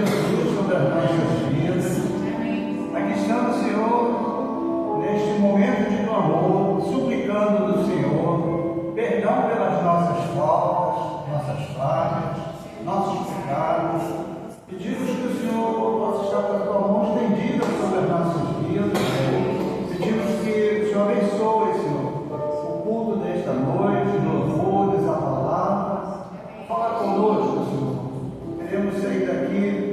Jesus sobre as nossas vidas. Aqui estamos, Senhor, neste momento de clamor, suplicando do Senhor perdão pelas nossas faltas, nossas falhas, nossos pecados. Pedimos que o Senhor possa estar com a tua mão estendida sobre as nossas vidas. Pedimos que o Senhor abençoe, Senhor, o culto desta noite, louvores, a palavra. Fala conosco, Senhor. Queremos sair daqui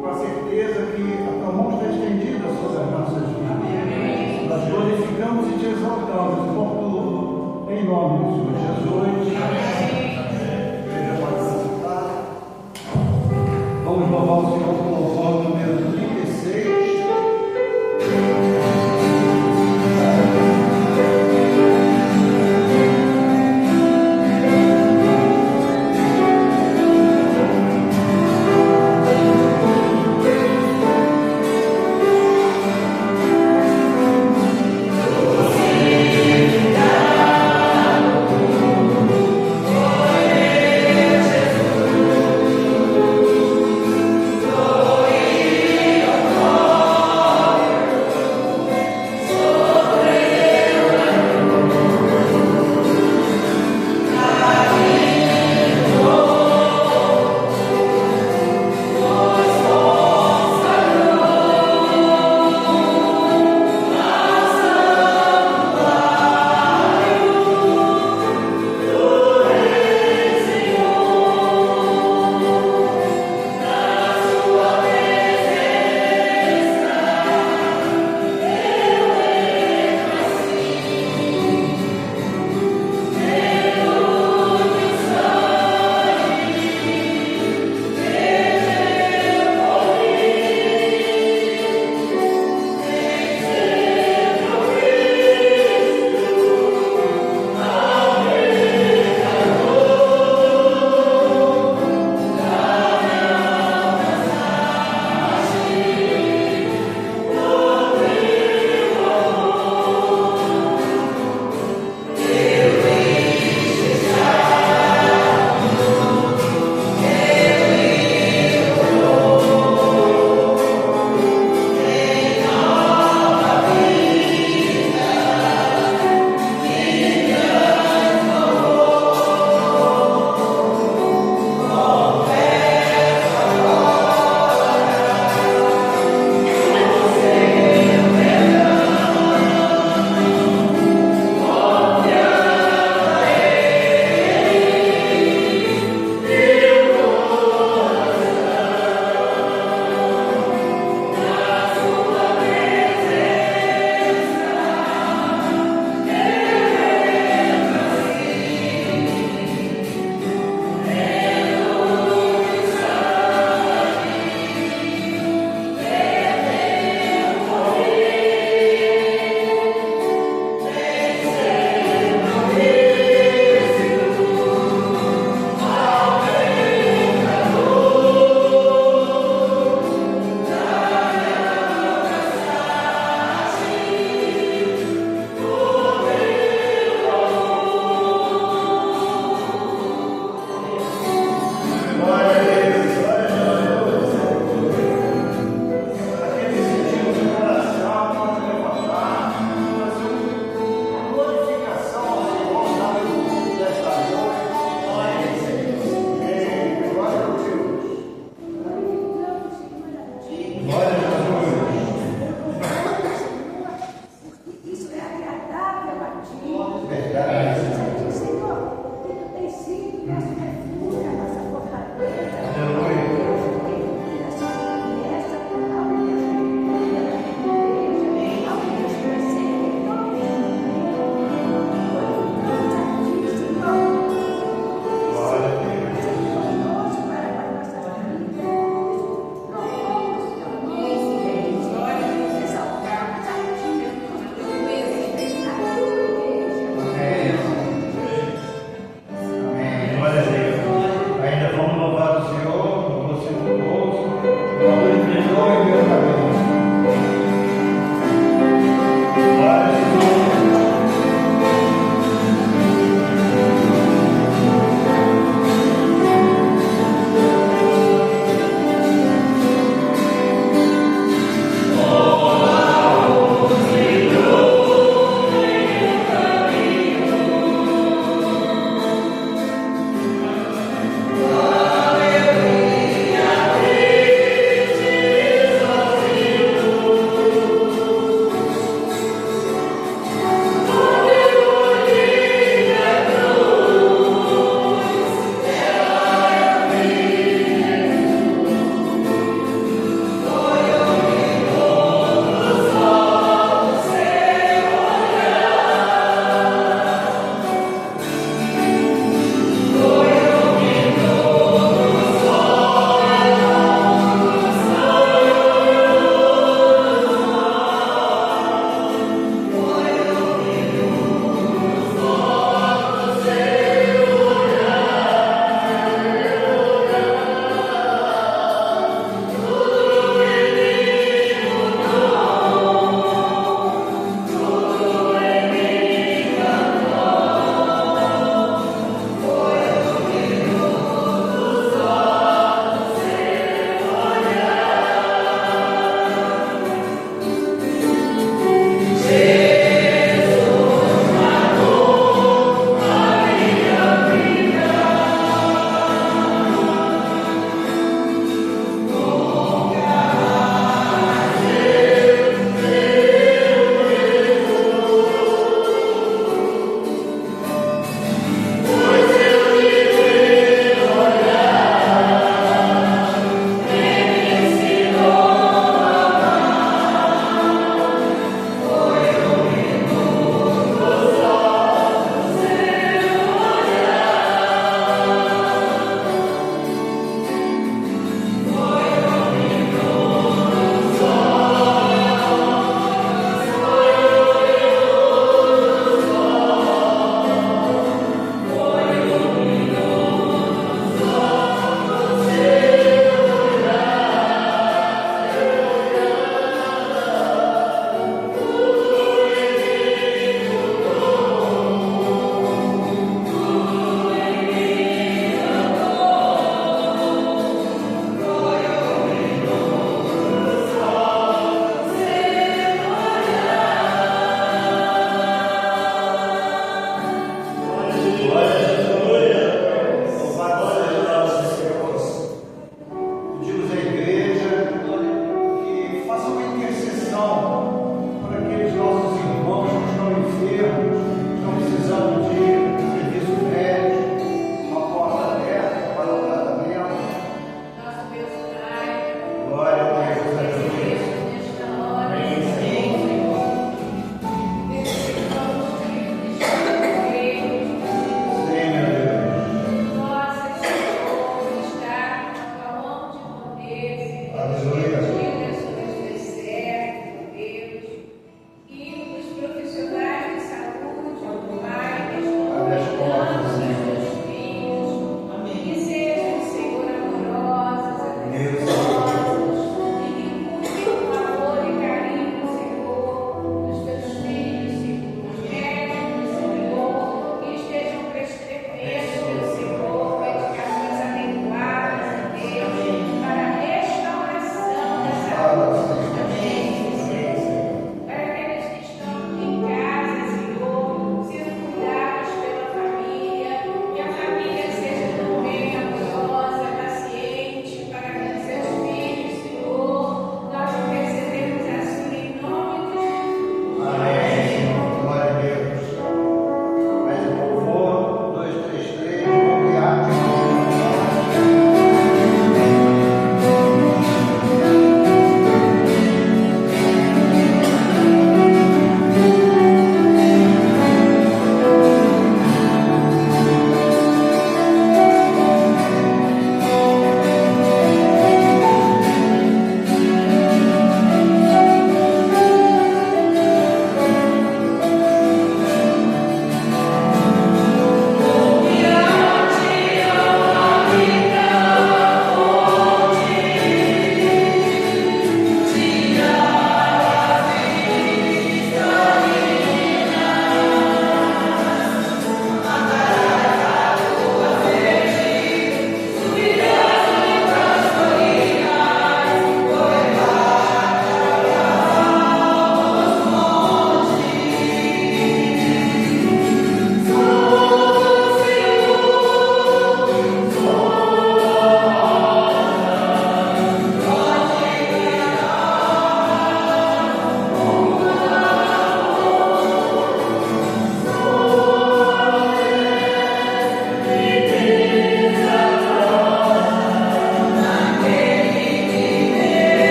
com a certeza que a tua mão está estendida sobre as nossas vidas. Nós glorificamos e te exaltamos por tudo, em nome do Senhor Jesus. Igreja pode sentar. Vamos louvar o Senhor com o louvor número 36. Oh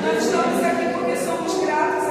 Nós estamos aqui porque somos gratos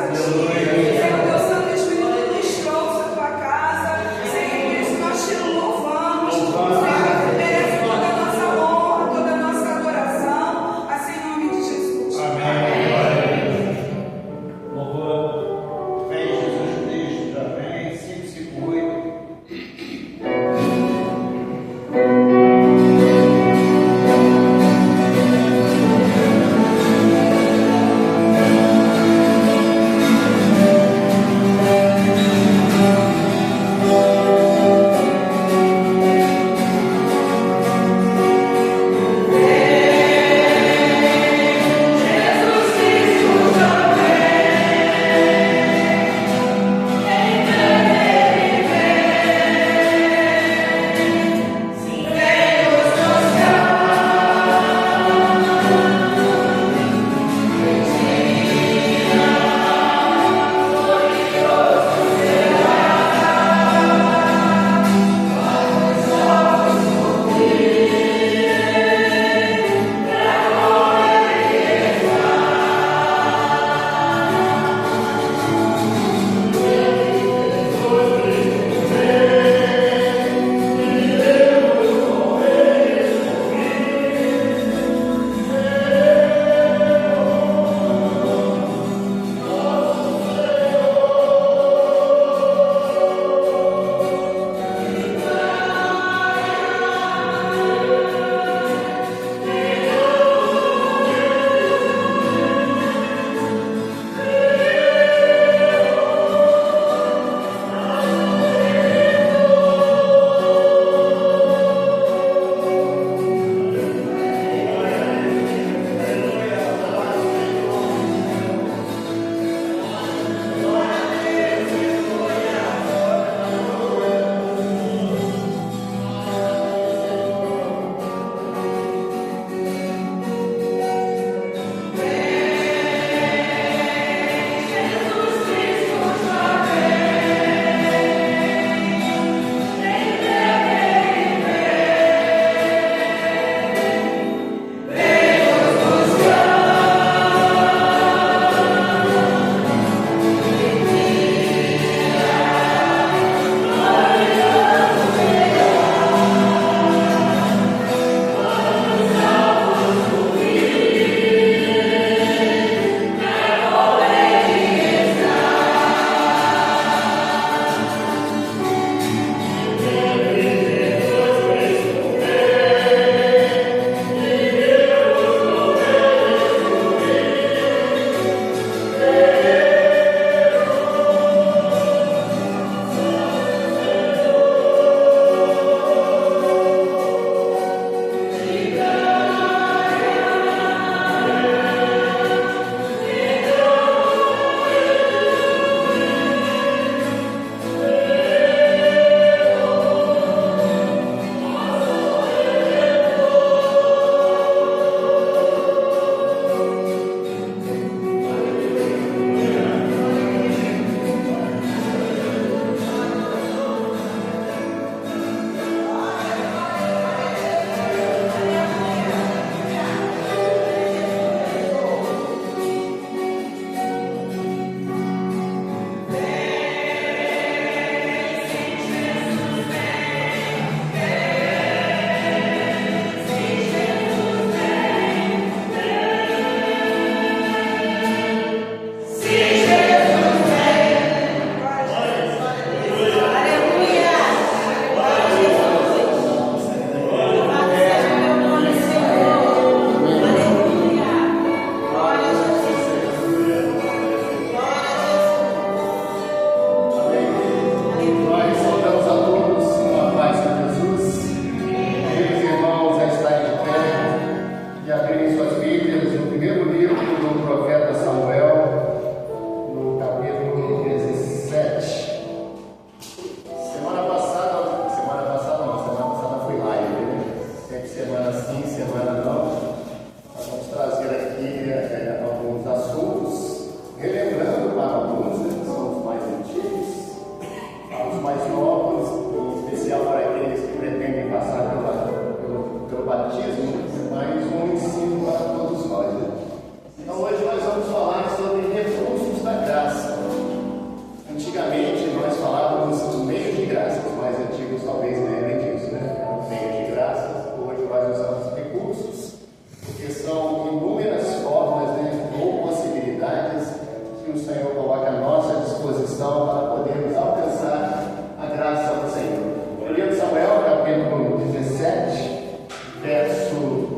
que o Senhor coloca à nossa disposição para podermos alcançar a graça do Senhor. No livro de Samuel, capítulo 17, verso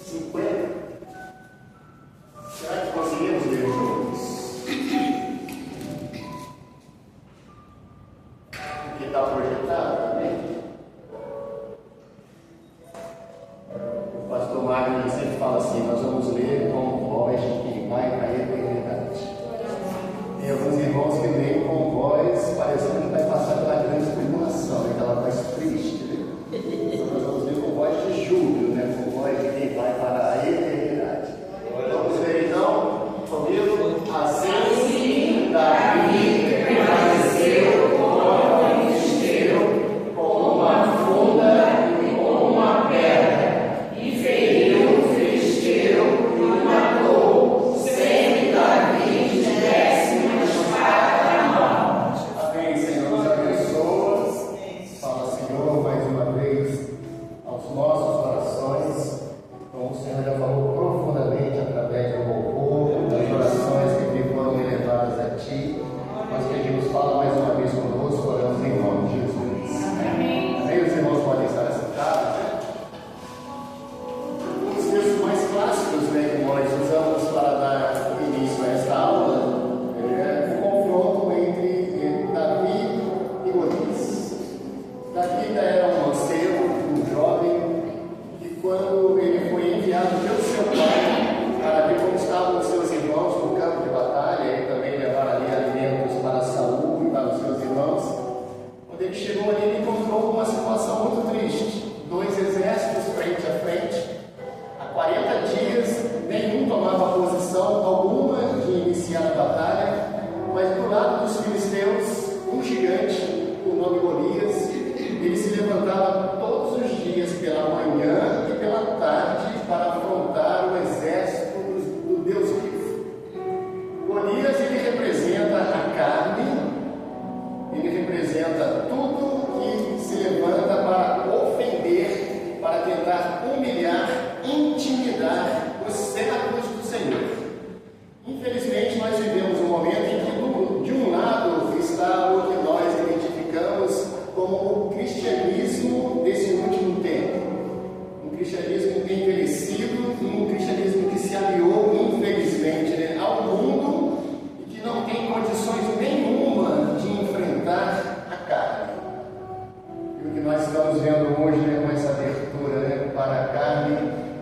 50. Será que conseguimos ler juntos? Porque está projetado também. O pastor Magno sempre fala assim: nós vamos ler com voz de quem vai para a eternidade. Tem alguns irmãos que leem com voz parecendo que vai passar pela grande tribulação, aquela voz triste, né? Então nós vamos ler com voz de júbilo, né? Com voz de quem vai para a eternidade. Vamos ler então comigo. Assim Davi permaneceu como um esteiro, como uma funda e como uma pedra, e feriu o filisteu e o matou, sem que Davi tivesse uma espada na mão. Amém, Senhor, nos abençoa. Fala, Senhor, mais uma vez aos nossos corações. Como o Senhor já falou profundamente através do louvor, das orações que foram elevadas a Ti, nós pedimos, fala mais uma vez conosco, oramos em nome de Jesus. Amém. Amém. Os irmãos podem estar sentados, né? Um dos textos mais clássicos, né, que nós usamos para dar início a esta aula é o confronto entre Davi e Golias. Davi ainda era um mancebo, um jovem, e quando ele foi enviado pelo seu pai para ver como estavam os seus irmãos no campo de batalha, ele também levava ali alimentos para Saul e para os seus irmãos. Quando ele chegou ali, ele encontrou uma situação muito triste: dois exércitos frente a frente. Há 40 dias, nenhum tomava posição alguma de iniciar a batalha, mas do lado dos filisteus, um gigante, o nome Golias, ele se levantava todos os dias pela manhã e pela tarde para afrontar o exército do Deus vivo. Golias, ele representa a carne, ele representa tudo que se levanta para ofender, para tentar humilhar, intimidar os servos do Senhor. Infelizmente, nós vivemos um momento em que, de um lado, está o que nós identificamos como o cristianismo desse último tempo. Um cristianismo envelhecido e um cristianismo que se aliou, infelizmente, né, ao mundo e que não tem condições nenhuma de enfrentar a carne. E o que nós estamos vendo hoje, né, com essa abertura, né, para a carne,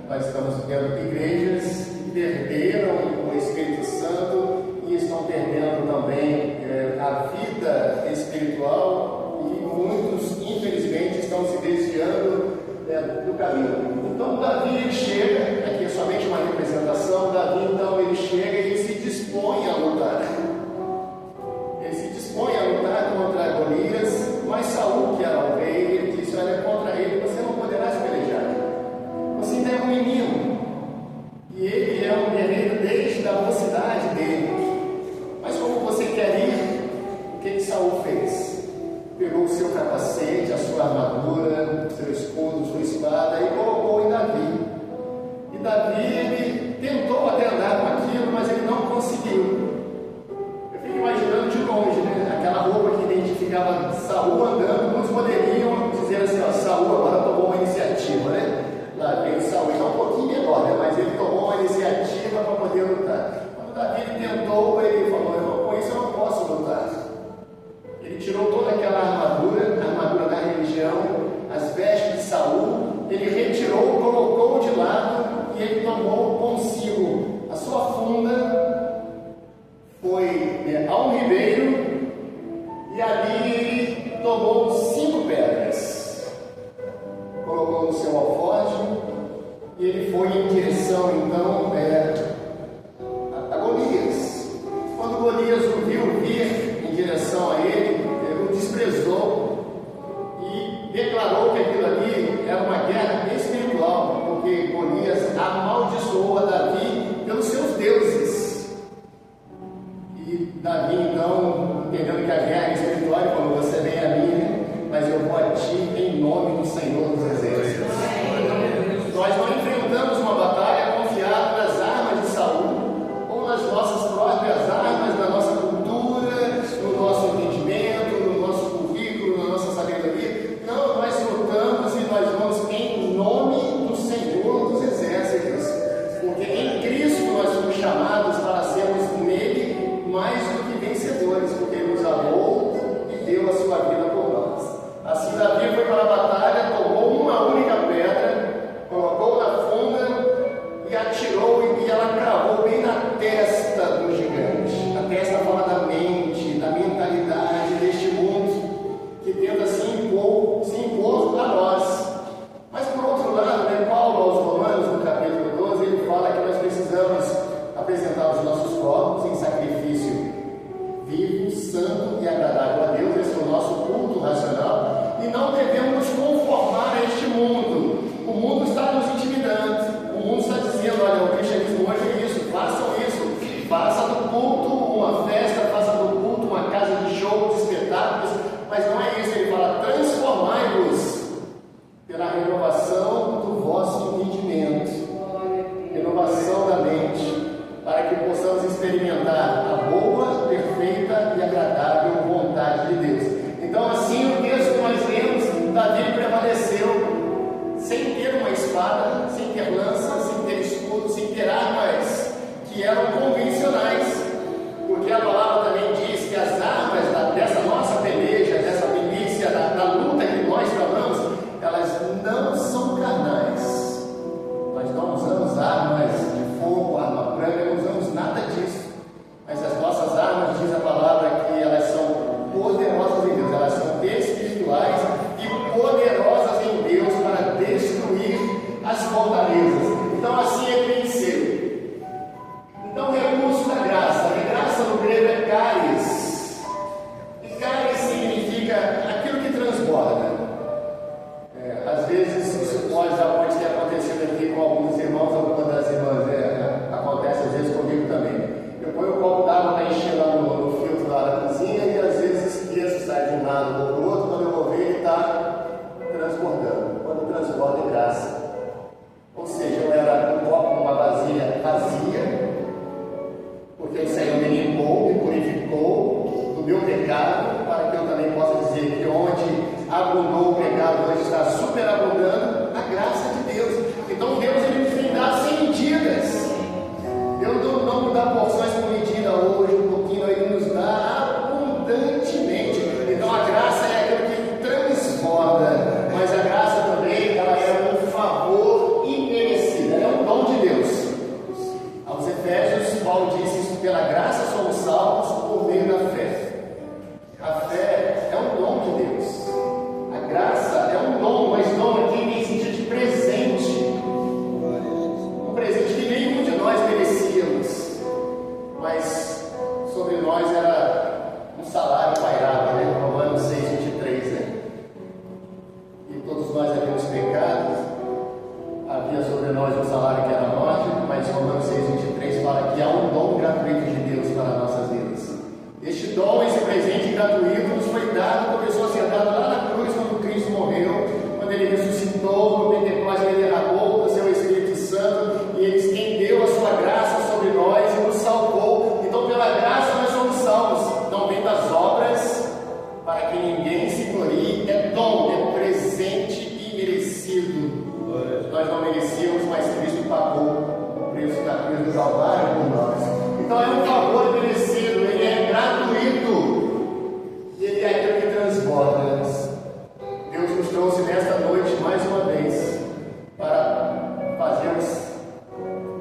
nós estamos vendo igrejas que perderam o Espírito Santo e estão perdendo também a vida espiritual, e muitos, infelizmente, estão se desviando do caminho. Então Davi, ele chega, aqui é somente uma representação. Davi, então, ele chega e ele se dispõe a lutar. Ele se dispõe a lutar contra Golias, mas Saul, que era o rei, ele disse: olha, contra ele você não poderá se pelejar. Você ainda é um menino, e ele é um guerreiro desde a mocidade dele. Mas como você quer ir, o que Saul fez? Pegou o seu capacete, a sua armadura, o seu escudo, sua espada e colocou em Davi. E Davi, ele tentou até andar com aquilo, mas ele não conseguiu. Eu fico imaginando de longe, né? Aquela roupa que identificava Saul andando, muitos poderiam dizer assim: ó, Saul agora tomou uma iniciativa, né? Lá vem Saul, então um pouquinho menor, né? Mas ele tomou uma iniciativa para poder lutar. Quando Davi tentou, ele falou: com isso eu não posso lutar. Ele tirou toda aquela armadura, a armadura da religião, as vestes de Saul, ele retirou, colocou de lado e ele tomou consigo a sua funda, foi ao ribeiro e ali ele tomou 5 pedras, colocou no seu alforje e ele foi em direção então a Golias. Quando Golias o viu vir em direção a ele, ele o desprezou e declarou que aquilo ali era uma guerra espiritual, porque Golias amaldiçoou a Davi pelos seus deuses. E Davi, então, entendendo que a guerra é espiritual, ele falou: você vem a mim, mas eu vou a ti em nome do Senhor dos Exércitos. Nós não enfrentamos uma batalha confiado nas armas de Saul ou nas nossas próprias armas, pecado, para que eu também possa dizer que onde abundou o pecado, hoje está superabundando a graça de Deus. Então Deus ele tem dado sem medidas. Deus não nos dá porções por medida hoje, um pouquinho, Ele nos dá abundantemente. Então a graça é aquilo que transborda, mas a graça também ela é um favor imerecido, ela é um dom de Deus. Aos Efésios, Paulo disse: pela graça somos salvos por meio da fé. A fé é um dom de Deus. A graça é um dom, mas dom aqui em sentido de presente. Um presente que nenhum de nós merecíamos, mas sobre nós era um salário pairado, né? Romanos 6:23, né? E todos nós havíamos pecado, havia sobre nós um salário que era a morte, mas Romanos 6:23 fala que há um dom gratuito de Deus para nossas vidas. Este dom, esse presente gratuito nos foi dado, começou a ser dado lá na cruz, quando Cristo morreu, quando Ele ressuscitou, no Pentecostes Ele derramou o seu Espírito Santo e Ele estendeu a sua graça sobre nós e nos salvou. Então pela graça nós somos salvos, não vem das obras, para que ninguém se glorie, é dom, é presente imerecido. Nós não merecíamos, mas Cristo pagou o preço da cruz do Calvário por nós. Então é um favor merecido, ele é gratuito, ele é aquilo que transborda. Deus nos trouxe nesta noite mais uma vez para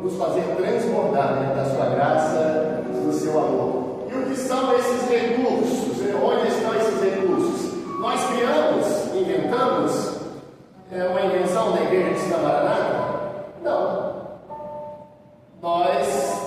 nos fazer transbordar, né, da sua graça, do seu amor. E o que são esses recursos? Onde estão esses recursos? Nós criamos, inventamos. É uma invenção da Igreja Cristã Maranata? Não. Nós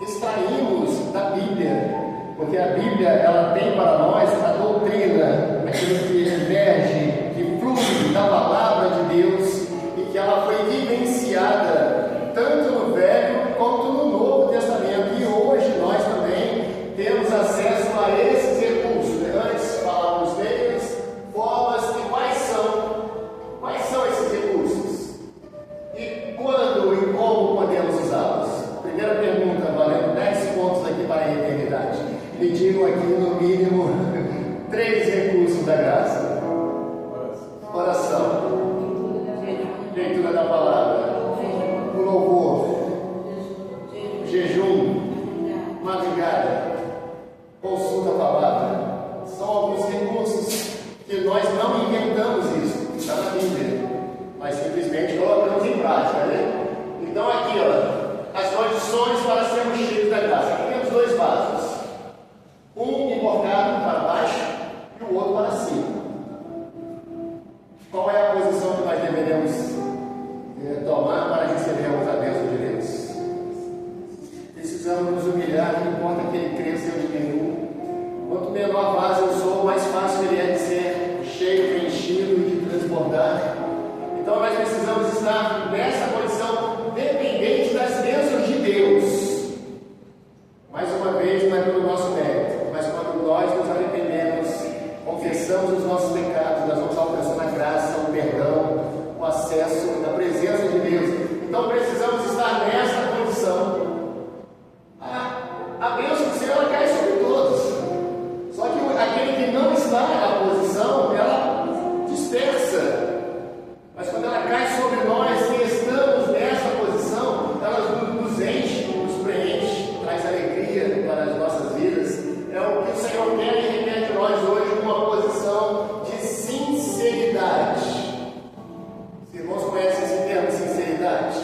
extraímos da Bíblia, porque a Bíblia ela tem para nós a doutrina, aquilo que emerge, que flui da palavra de Deus e que ela foi vivenciada tanto no Velho quanto no Novo Testamento. E hoje nós também temos acesso a esses recursos. Antes falávamos deles, formas e quais são. Quais são esses recursos? E quando e como podemos usá-los? Primeira pergunta, valendo 10 pontos aqui para a eternidade. Me digam aqui no mínimo 3 recursos da graça: oração, leitura da palavra, o louvor, jejum, madrugada, consulta a palavra. São alguns recursos que nós não inventamos isso. Está na Bíblia, mas simplesmente colocamos em prática, né? Então aqui, ó, as condições para sermos cheios da graça. Aqui temos 2 vasos, um emborcado para baixo e o outro para cima. Qual é a posição que nós deveremos tomar para recebermos a bênção de Deus? Precisamos nos humilhar, não importa que ele cresça ou diminua. Quanto menor vaso eu sou, mais fácil ele é de ser cheio, preenchido e de transbordar. Então nós precisamos estar nessa condição dependente das bênçãos de Deus. Mais uma vez, não é pelo nosso mérito, mas quando nós nos arrependemos, confessamos os nossos pecados, nós vamos alcançando a graça, o perdão, o acesso da presença de Deus. Então precisamos estar nessa condição. A bênção do Senhor ela cai sobre todos. Só que aquele que não está na posição, ela dispersa. Mas quando ela cai sobre nós, que estamos nessa posição, ela nos enche, nos preenche, traz alegria para as nossas vidas. É o que o Senhor quer e requer de nós hoje, uma posição de sinceridade. Os irmãos conhecem esse termo, sinceridade?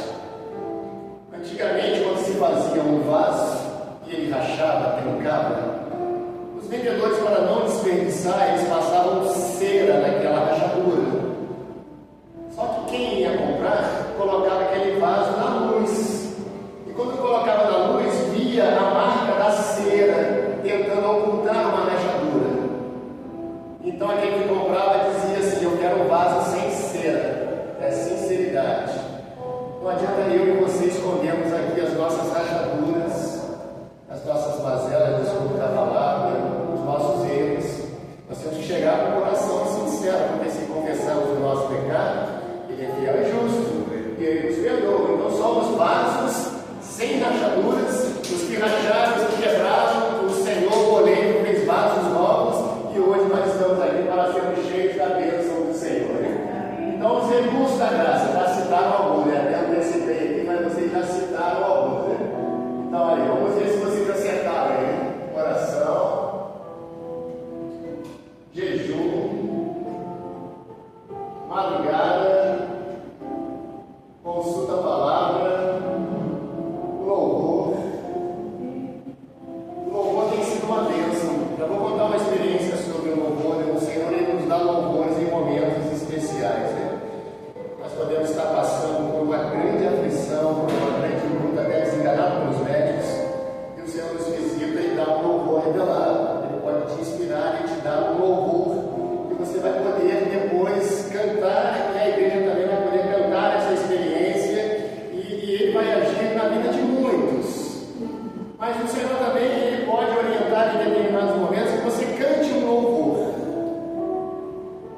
Antigamente, quando se fazia um vaso e ele rachava, trincava, os vendedores, para não desperdiçar, eles passavam cera naquela rachadura. Só que quem ia comprar, colocava aquele vaso na luz. E quando colocava na luz, via a marca da cera, tentando ocultar uma rachadura. Então aquele que comprava dizia assim: eu quero um vaso sem cera. É sinceridade. Não adianta eu e você escondermos aqui as nossas rachaduras, as nossas mazelas, desculpa da palavra, os nossos erros. Nós temos que chegar com o coração sincero, porque se confessarmos o nosso pecado, Ele é fiel e justo, e Ele nos perdoa. Então somos vasos sem rachaduras. Os que racharam, os que quebraram, o Senhor, porém, fez vasos novos. da graça, já citaram alguns, né? Até antecipei aqui, mas vocês já citaram alguns, né? Então, olha, vamos ver se vocês acertaram aí. Oração, jejum, madrugada, consulta a palavra, louvor. O louvor tem sido uma bênção. Já vou contar uma experiência sobre o louvor. O Senhor ele nos dá louvores em momentos especiais, né? Nós podemos estar passando por uma grande aflição, por uma grande luta, até desenganado pelos médicos, e o Senhor nos visita e dá um louvor revelado. Ele pode te inspirar e te dar um louvor, e você vai poder depois cantar, e a igreja também vai poder cantar essa experiência, e ele vai agir na vida de muitos. Mas o Senhor também ele pode orientar em determinados momentos que você cante um louvor.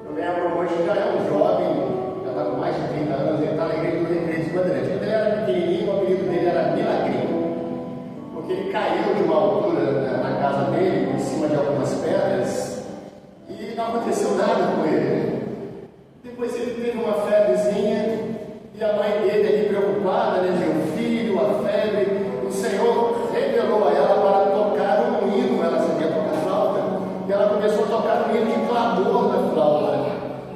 Eu lembro hoje, já é um jovem, já está com mais de 30 anos, ele está na igreja do Recreio dos Bandeirantes. Quando ele era pequenininho, o apelido dele era Milagrinho, porque ele caiu de uma altura na casa dele, em cima de algumas pedras, e não aconteceu nada com ele. Depois ele teve uma febrezinha, e a mãe dele ali preocupada, né, meu filho, a febre, o Senhor revelou a ela para tocar um hino. Ela sabia tocar flauta, e ela começou a tocar um hino de clamor na flauta.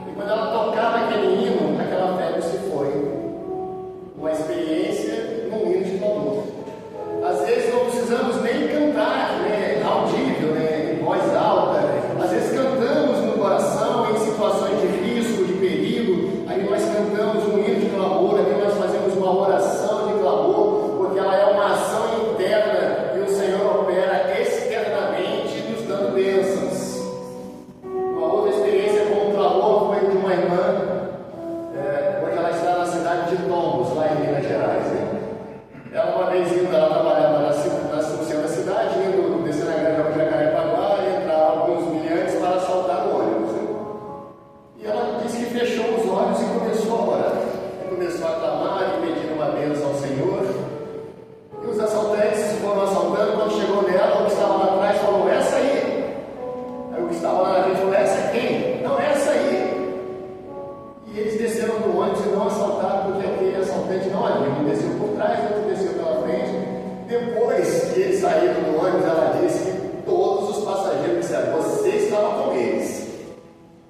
E quando ela tocava aquele hino, aquela febre se foi. Uma experiência num hino de clamor. Às vezes não precisamos nem cantar, né, audível, né, em voz alta. Às vezes cantamos no coração, em situações de risco, de perigo. Aí nós cantamos um hino de clamor, aí nós fazemos uma oração de clamor, porque ela é uma ação interna e o Senhor opera externamente, nos dando bênçãos. Uma outra experiência com o clamor foi de uma irmã, hoje ela está na cidade de Tombos, lá em Minas Gerais. Né? Ela, uma vez indo, ela trabalhava no centro da cidade, indo descer na grande de Jacarepaguá, e entrar alguns miliantes para assaltar o ônibus. Né? E ela disse que fechou os olhos e começou a orar. Começou a clamar e pedir uma bênção ao Senhor. E os assaltantes foram assaltando. Quando chegou nela, o que estava lá atrás falou: essa aí. Aí o que estava lá na frente falou: essa quem? Não, essa aí. E eles desceram do ônibus e não assaltaram, porque aquele assaltante não havia. Um desceu por trás, outro desceu pela frente. Depois que eles saíram do ônibus, ela disse que todos os passageiros disseram: você estava com eles.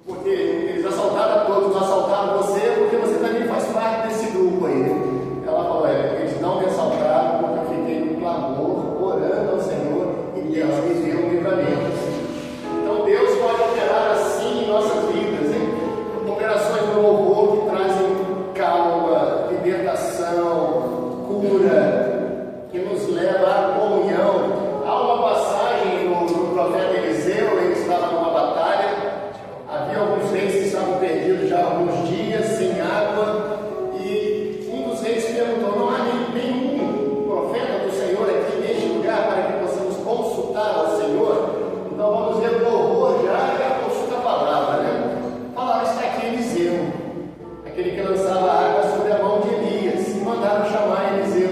Porque eles assaltaram a todos, não assaltaram você, porque você também faz parte desse grupo aí. Ela falou: eles não me assaltaram porque eu fiquei no clamor, orando ao Senhor, e Deus me deu um livramento. Então Deus pode operar assim em nossas vidas, hein? Operações no louvor que trazem calma, libertação, cura, que nos leva à comunhão. Há uma passagem no profeta Eliseu, ele estava numa batalha. Havia alguns reis que estavam perdidos já há alguns dias, sem água, e um dos reis perguntou: não há nenhum profeta do Senhor aqui neste lugar para que possamos consultar ao Senhor? Então vamos ver o louvor já e a consulta a palavra, né? Falaram: está aqui Eliseu, aquele que lançava água sobre a mão de Elias, e mandaram chamar Eliseu.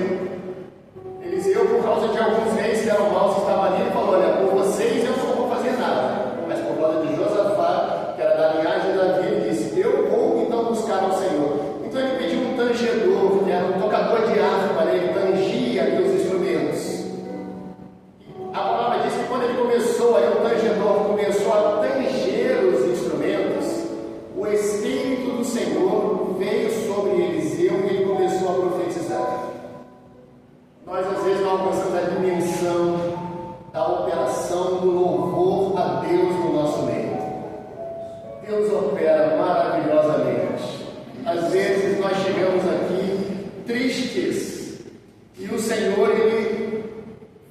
Eliseu, por causa de alguns reis que eram maus que estavam ali, ele falou: olha, por vocês eu não vou fazer nada, mas por causa de Josafá, que era da linhagem de Davi, ele disse: eu vou então buscar ao Senhor. Então ele pediu um tangedor, que era um tocador de harpa, né? Ele tangia ali os instrumentos. A palavra diz que quando ele começou, aí o tangedor começou a tanger os instrumentos, o Espírito do Senhor veio sobre Eliseu e ele começou a profetizar. Nós às vezes não alcançamos a dimensão da operação do louvor a Deus no nosso meio. Deus opera maravilhosamente. Às vezes nós chegamos aqui tristes e o Senhor ele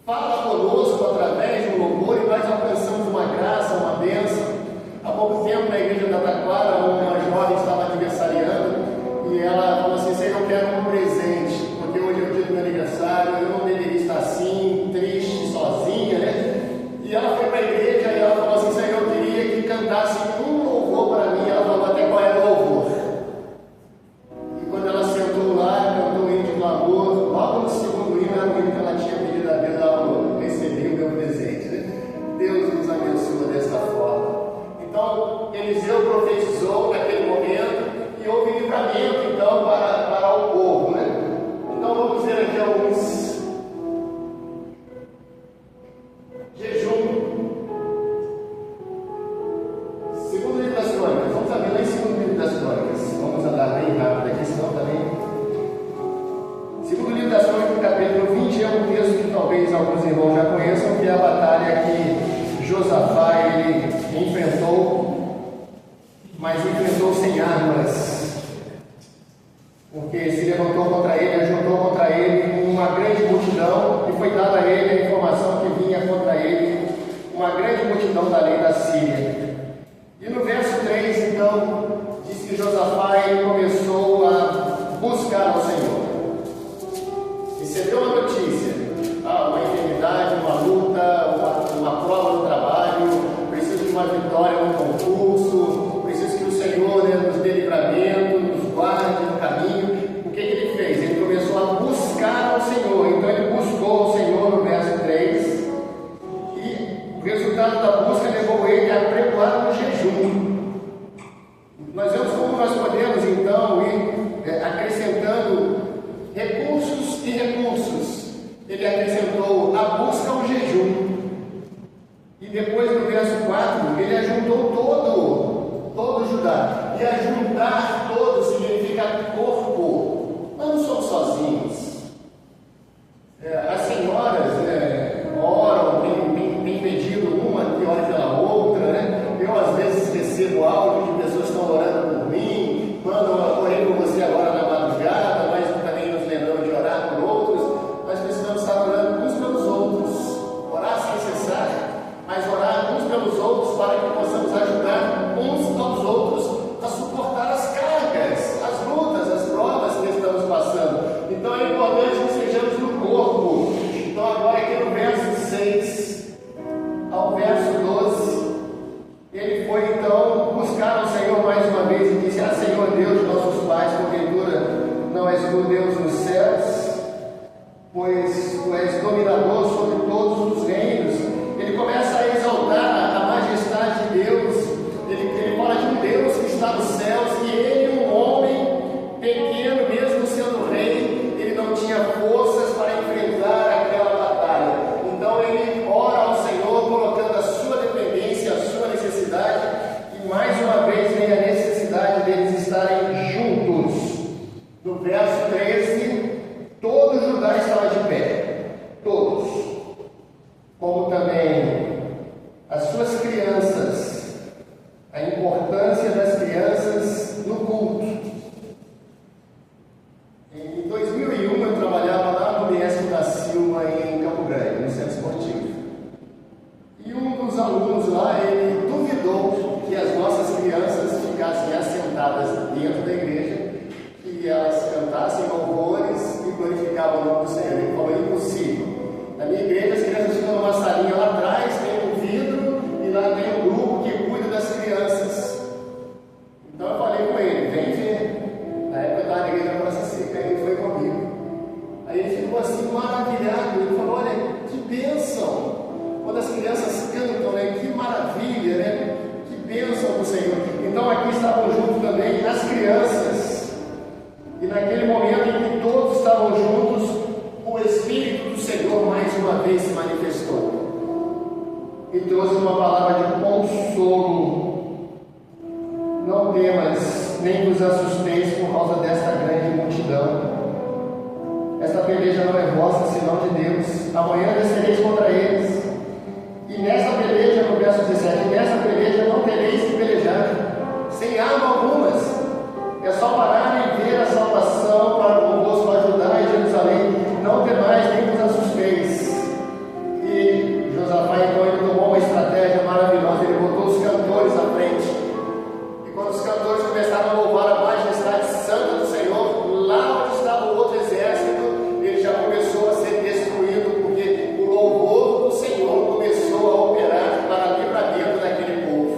fala conosco através do louvor e nós alcançamos uma graça, uma bênção. Há pouco tempo na igreja da Taquara, uma jovem estava aniversariando e ela falou assim: Senhor, eu quero um presente, porque hoje é o dia do meu aniversário, eu não deveria estar assim, triste, sozinha, né? E ela foi para a igreja e ela falou assim: Senhor, eu queria que cantasse um louvor para mim. Ela falou até qual era o louvor. E quando ela sentou lá, cantou o hino de clamor, logo no segundo hino era o hino que ela tinha pedido a Deus, ela falou: recebi o meu presente, né? Deus nos abençoa desta forma. Então, Eliseu profetizou naquele momento e houve livramento. uma grande multidão da lei da Síria. E no verso 3, então, diz que Josafá começou a buscar ao Senhor. Recebeu a notícia, uma enfermidade, uma luta, uma prova no trabalho, preciso de uma vitória no concurso, preciso que o Senhor nos dê livramento, nos guarde no caminho. O que ele fez? Ele começou a buscar ao Senhor. Então ele buscou ao Senhor no verso 3, e o resultado da busca levou ele a preparar um jejum. Nós vemos como nós podemos então ir acrescentando recursos e recursos. Ele acrescentou a busca ao jejum. E depois no verso 4, ele ajuntou todo Judá. E ajuntar todo significa corpo. Nós não somos sozinhos. As senhoras oram, têm pedido uma que ore pela outra, né? Eu às vezes recebo áudio de pessoas que estão orando por mim, mandam, orei por você agora na madrugada, mas também nos lembrando de orar por outros. Nós precisamos estar orando uns pelos outros, orar sem cessar, mas orar uns pelos outros para que possamos ajudar uns aos outros a suportar as cargas, as lutas, as provas que estamos passando. Então é importante que sejamos no corpo. Então agora aqui no verso 6 ao verso 12, ele foi então buscar ao Senhor mais uma vez e disse: Senhor Deus de nossos pais, porventura não és tu Deus nos céus, pois tu és dominador sobre todos os reinos. Ele começa a exaltar a majestade de Deus. Ele fala de um Deus que está nos céus, e ele, um homem pequeno, mesmo sendo rei, ele não tinha forças para enfrentar aquela batalha. Então ele ora ao Senhor, colocando a sua dependência, a sua necessidade, e mais uma vez vem a necessidade deles estarem juntos. No verso 13, todo Judá estava de pé, todos, como também as suas crianças, a importância das crianças no culto. Em 2001 eu trabalhava lá no Unesp da Silva, em Campo Grande, no centro esportivo. E um dos alunos lá, ele duvidou que as nossas crianças ficassem assentadas dentro da igreja, que elas cantassem louvores e glorificavam o nome do Senhor. Ele falou: impossível. Na minha igreja as crianças ficam numa salinha lá atrás, tem um vidro, e lá tem um grupo que cuida das crianças. Então eu falei com ele: vem ver. Na época eu estava na igreja da Praça Seca, aí ele foi comigo. Aí ele ficou assim maravilhado. Ele falou: olha, que bênção! Quando as crianças cantam, né? Que maravilha, né? Que bênção do Senhor. Então aqui estavam juntos também as crianças. E naquele momento em que todos estavam juntos, o Espírito do Senhor mais uma vez se manifestou e trouxe uma palavra de consolo. Não temas, nem vos assusteis por causa desta grande multidão. Esta peleja não é vossa, senão de Deus. Amanhã descereis contra eles. E nesta peleja, no verso 17, nesta peleja não tereis que pelejar, sem arma algumas. É só parar e ver a salvação para convosco ajudar em Jerusalém. Não temais, nem vos assusteis. E Josafá então ele tomou uma estratégia maravilhosa. Ele botou os cantores à frente. E quando os cantores começaram a louvar a majestade santa do Senhor, lá onde estava o outro exército, ele já começou a ser destruído, porque o louvor do Senhor começou a operar para livramento daquele povo.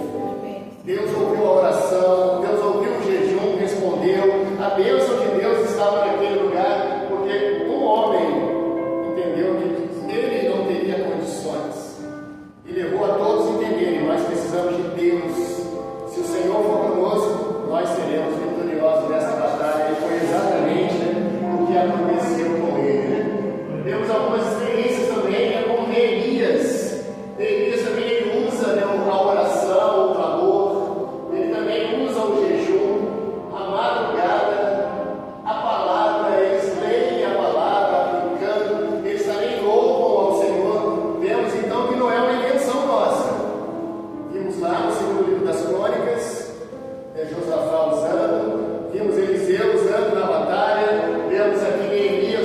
Deus ouviu a oração, Deus ouviu o jejum, respondeu. A bênção de Deus estava naquele lugar, porque um homem entendeu que ele não teria condições e levou a todos a entenderem: nós precisamos de Deus. Se o Senhor for conosco, nós seremos vitoriosos nessa batalha. E foi exatamente o que aconteceu com ele. Temos algumas experiências também, com Elias. Elias também ele usa a oração, o clamor, ele também usa o jejum, a madrugada, a palavra. Eles leem a palavra, aplicando, eles também louvam ao Senhor. Vemos então que não é uma invenção nossa. Vimos lá no segundo livro das Crônicas, Josafá usando, vimos Eliseu usando na batalha, vemos aqui Neemias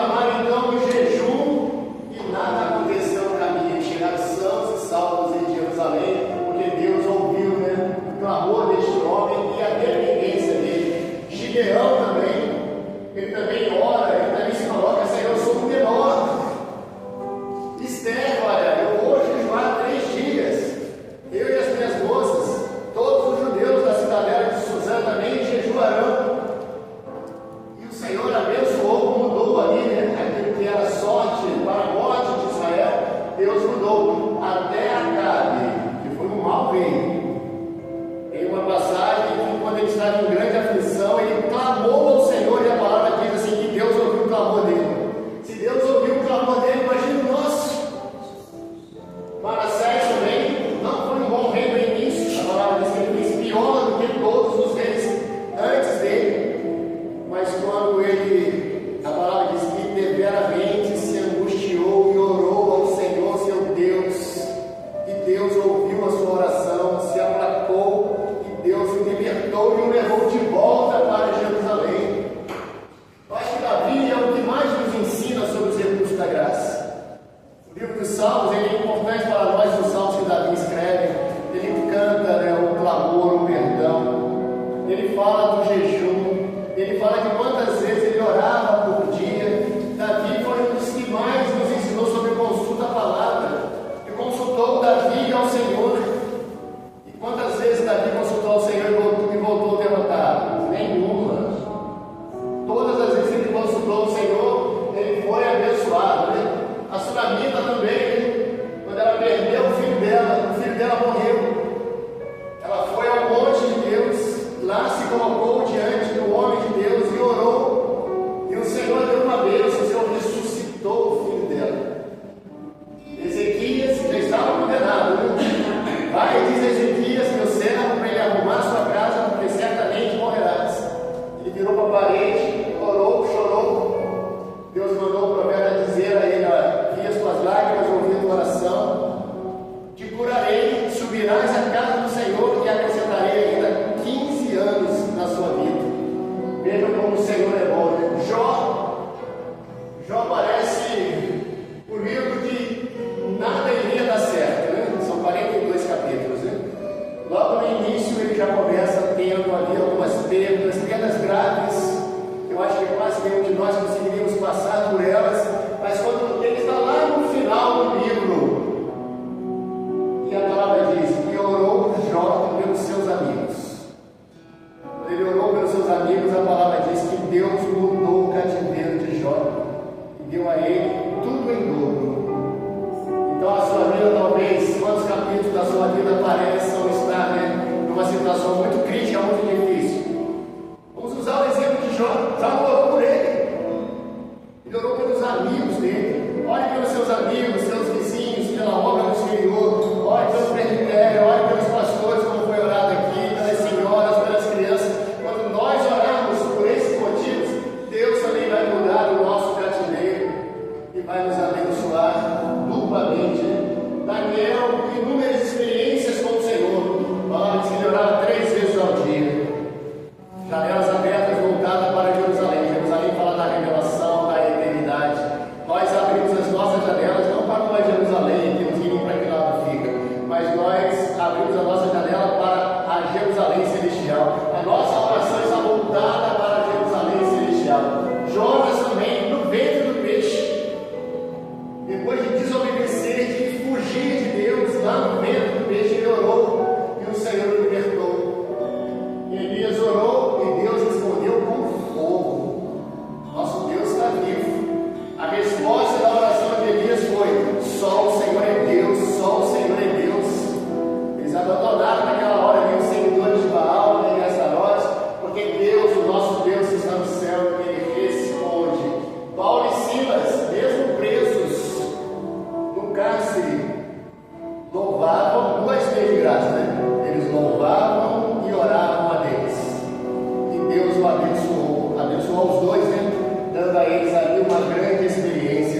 reclamaram então do jejum e nada aconteceu no caminho. Chegaram sãos e salvos em Jerusalém, porque Deus ouviu, né, o clamor deste homem e a dependência dele. Gideão também, ele também ora, ele também se coloca: Senhor, eu sou um menor. Esther, olha, eu vou jejuar 3 dias, eu e as minhas moças, todos os judeus da cidadela de Suzã também jejuarão. E o Senhor abençoou, mudou ali, né, aquilo que era sorte para a morte de Israel. Deus mudou até Acabe, que foi um mau rei. Tem uma passagem que, quando ele estava em grande aflição, ele clamou ao Senhor, e a palavra diz assim: que Deus ouviu o clamor dele. Se Deus ouviu o clamor dele, imagina o nosso. Manassés também não foi um bom rei no início. A palavra diz que ele fez pior do que todos os reis antes dele. Mas quando ele, a palavra diz que deveramente se angustiou e orou ao Senhor seu Deus, e Deus ouviu a sua oração, se aplacou, e Deus o libertou e o levou de volta para Jerusalém. Eu acho que Davi é o que mais nos ensina sobre os recursos da graça. O livro dos Salmos, ele é importante para nós, os salmos que Davi escreve. Ele canta, né, o clamor, o perdão. Ele fala do jejum. Ele fala de quantas vezes ele orava por dia. Davi foi um dos que mais nos ensinou sobre consulta à palavra. Ele consultou Davi ao Senhor. E quantas vezes Davi consultou ao Senhor e voltou derrotado? Nenhuma. Todas as vezes que ele consultou o Senhor, ele foi abençoado, né? A Sunamita também, quando ela perdeu o filho dela morreu. Ela foi ao monte de Deus, lá se colocou diante do homem de Deus e orou. E o Senhor deu uma bênção, o Senhor ressuscitou o filho dela. Ezequias já estava condenado, né? Vai, diz Ezequias, meu servo, para ele arrumar sua casa, porque certamente morrerás. Ele virou para a parede, orou, chorou. Deus mandou o profeta dizer a ele: vi as tuas lágrimas, ouvi a tua oração, te curarei, subirás à casa do Senhor e acrescentarei ainda 15 anos na sua vida. Vejam como o Senhor é bom, né? Jó parece um livro que nada iria dar certo, né? São 42 capítulos, né? Logo no início ele já começa tendo ali algumas perdas graves. Eu acho que quase nenhum de nós conseguiríamos passar por elas, mas quando ele está lá no final do livro, e a palavra diz que orou Jó pelos seus amigos. Quando ele orou pelos seus amigos, a palavra diz que Deus mudou o cativeiro de Jó e deu a ele tudo em dobro. Então a sua vida, talvez, quantos capítulos da sua vida pareçam estar, né, numa situação muito crítica, muito difícil. Vamos usar o exemplo de Jó. Já orou por ele. Ele orou pelos amigos dele. Ore pelos seus amigos, seus vizinhos, pela obra do Senhor. Ore pelo presbitério, ore pelos pastores, como foi orado aqui, pelas senhoras, pelas crianças. Quando nós orarmos por esses motivos, Deus também vai mudar o nosso cativeiro e vai nos abençoar duplamente. Daniel, inúmeras experiências com o Senhor. A palavra diz que ele orava 3 vezes ao dia. Janelas abertas voltadas para Jerusalém. Jerusalém fala da revelação, da eternidade. Nós abrimos as nossas janelas não para uma Jerusalém, temos que ir para que lado fica, mas nós abrimos a nossa janela para a Jerusalém celestial. A nossa oração está voltada para a Jerusalém celestial. Jonas também, no ventre do peixe, depois de desobedecer, de fugir de Deus, lá no ventre do peixe, ele orou e o Senhor o libertou. Elias orou e Deus respondeu com fogo. Nosso Deus está vivo. A resposta da oração de Elias foi: só o Senhor é Deus, só o Senhor é Deus. Eles abandonaram naquela hora ali os seguidores de Baal, né, e Astarote, porque Deus, o nosso Deus, está no céu e ele responde. Paulo e Silas, mesmo presos no cárcere, louvavam, 2 leis de graça, né? Eles louvavam e oravam a Deus. E Deus o abençoou os dois, né? Dando a eles ali uma grande experiência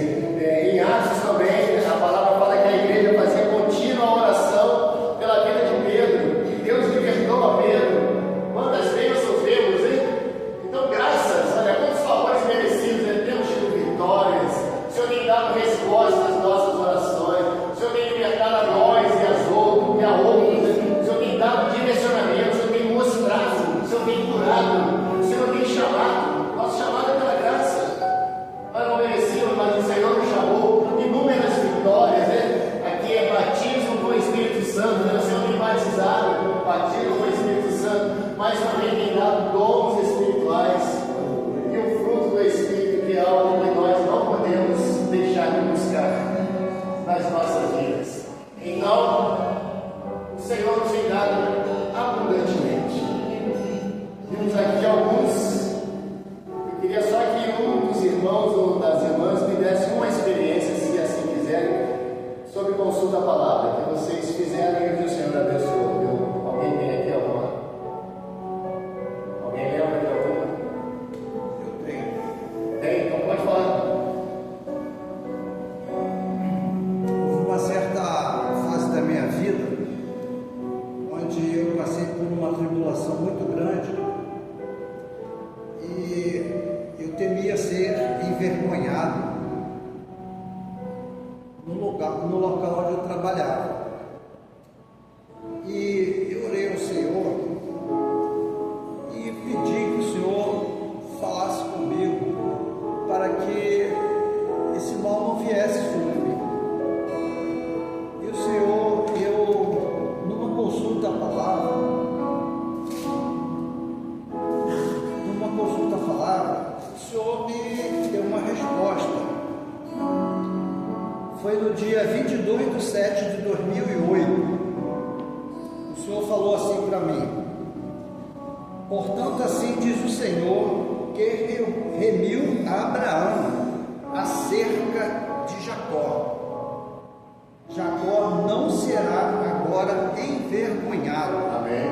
tem dado resposta às nossas orações. O Senhor tem libertado a nós e a outros. O Senhor tem dado direcionamento. O Senhor tem mostrado. O Senhor tem curado. O Senhor tem chamado. Nosso chamado é pela graça. Nós não merecíamos, mas o Senhor nos chamou. Inúmeras vitórias, né? Aqui é batismo com o Espírito Santo, né? O Senhor tem batizado com o batismo com o Espírito Santo, mas também tem dado dons espirituais e o fruto do Espírito, que é algo que nós não podemos deixar de buscar nas nossas vidas. Então, o Senhor nos tem dado abundantemente. Vimos aqui alguns. Eu queria só que um dos irmãos ou das irmãs me desse uma experiência, se assim quiserem, sobre consulta à palavra, que vocês fizeram e que o Senhor abençoou. Alguém tem aqui alguma? Alguém lembra de alguma? Eu tenho. Tem? Então pode falar. Houve uma certa fase da minha vida onde eu passei por uma tribulação muito grande e eu temia ser envergonhado no local onde eu trabalhava. E eu orei ao Senhor e pedi que o Senhor falasse comigo para que esse mal não viesse sobre mim. E o Senhor, numa consulta à palavra, o Senhor me deu uma resposta. Foi no dia 22/7 de 2008. O Senhor falou assim para mim: portanto, assim diz o Senhor, que ele remiu a Abraão acerca de Jacó. Jacó não será agora envergonhado. Amém.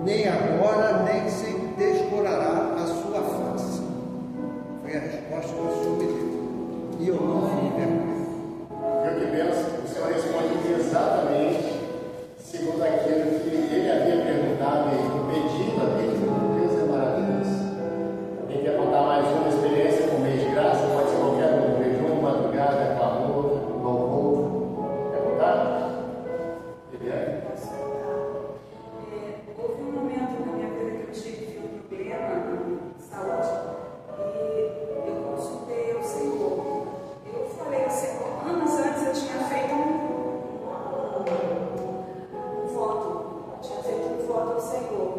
Nem agora, nem se descorará a sua face. Foi a resposta que o Senhor me deu. E eu não fui envergonhado. Eu que penso, o Senhor responde exatamente segundo aquilo que ele havia perguntado e pedido a Deus. Deus é maravilhoso. Alguém quer contar mais uma experiência com o mês de graça? Pode ser qualquer um. Jejum, madrugada, clamor, louvor. Quer contar? Houve um momento na minha vida que eu tive um problema de saúde e eu consultei o Senhor. Eu falei ao Senhor, anos antes eu tinha feito um voto ao Senhor.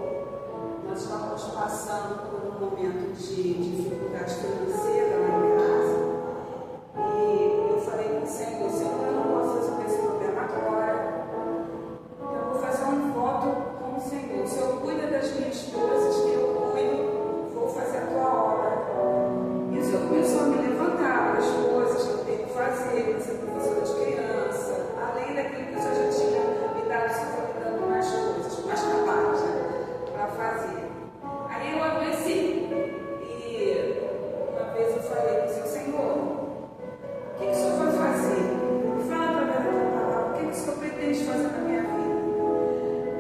Nós estávamos passando por um momento de dificuldade financeira lá em casa e eu falei com o Senhor, eu não posso resolver esse problema agora. Eu vou fazer um voto com o Senhor. O Senhor cuida das minhas coisas, que eu cuido, vou fazer a tua obra. E o Senhor começou a me levantar para as coisas que eu tenho que fazer, para ser professora de criança, além daquilo que o Senhor já tinha me dado, o Senhor foi me dando mais coisas, mais trabalhos, né, para fazer. Aí eu adoeci e uma vez eu falei para o Senhor, o que o Senhor vai fazer? Fala para mim da tua palavra, o que o Senhor pretende fazer na minha vida?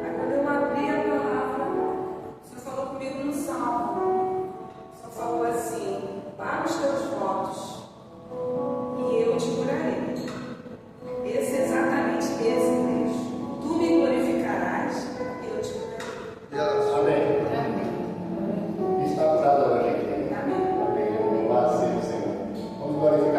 Aí quando eu abri a palavra, o Senhor falou comigo no salmo. O Senhor falou assim: paga os teus votos e eu te curarei. Esse é exatamente esse texto. Tu me glorificarás e eu te curarei. Amém. Está curado hoje aqui. Amém. Amém. Louvado seja o Senhor. Vamos glorificar